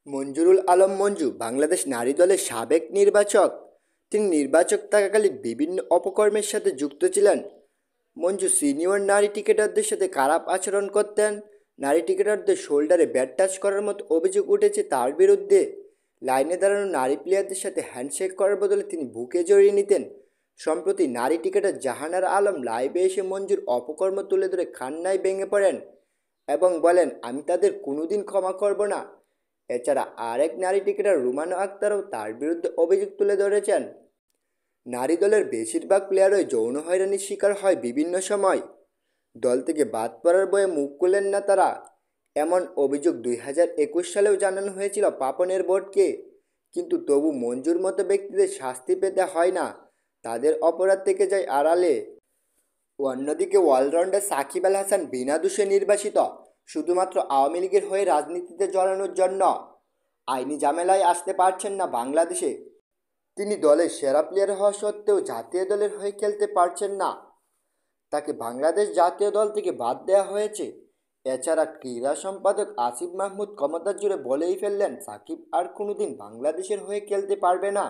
মঞ্জুরুল আলম মঞ্জু বাংলাদেশ নারী দলের সাবেক নির্বাচক। তিনি নির্বাচক থাকাকালীন বিভিন্ন অপকর্মের সাথে যুক্ত ছিলেন। মঞ্জু সিনিয়র নারী ক্রিকেটারদের সাথে খারাপ আচরণ করতেন। নারী ক্রিকেটারদের শোল্ডারে ব্যাট টাচ করার মতো অভিযোগ উঠেছে তার বিরুদ্ধে। লাইনে দাঁড়ানো নারী প্লেয়ারদের সাথে হ্যান্ডশেক করার বদলে তিনি বুকে জড়িয়ে নিতেন। সম্প্রতি নারী ক্রিকেটার জাহানারা আলম লাইভে এসে মঞ্জুর অপকর্ম তুলে ধরে কান্নায় ভেঙে পড়েন এবং বলেন, আমি তাদের কোনোদিন ক্ষমা করব না। এছাড়া আরেক নারী ক্রিকেটার রুমানা আক্তারও তার বিরুদ্ধে অভিযোগ তুলে ধরেছেন। নারী দলের বেশিরভাগ প্লেয়ারই যৌন হয়রানির শিকার হয় বিভিন্ন সময়। দল থেকে বাদ পড়ার ভয়ে মুখ খুলেন না তারা। এমন অভিযোগ 2021 সালেও জানানো হয়েছিল পাপনের বোর্ডকে। কিন্তু তবু মঞ্জুর মতো ব্যক্তিদের শাস্তি পেতে হয় না, তাদের অপরাধ থেকে যায় আড়ালে। অন্যদিকে অলরাউন্ডার সাকিব আল হাসান বিনা দোষে নির্বাসিত, শুধুমাত্র আওয়ামী লীগের হয়ে রাজনীতিতে জড়ানোর জন্য। আইনি ঝামেলায় আসতে পারছেন না বাংলাদেশে। তিনি দলের সেরা প্লেয়ার হওয়া সত্ত্বেও জাতীয় দলের হয়ে খেলতে পারছেন না। তাকে বাংলাদেশ জাতীয় দল থেকে বাদ দেওয়া হয়েছে। এছাড়া ক্রীড়া সম্পাদক আসিফ মাহমুদ ক্ষমতার জোরে বলেই ফেললেন, সাকিব আর কোনোদিন বাংলাদেশের হয়ে খেলতে পারবে না।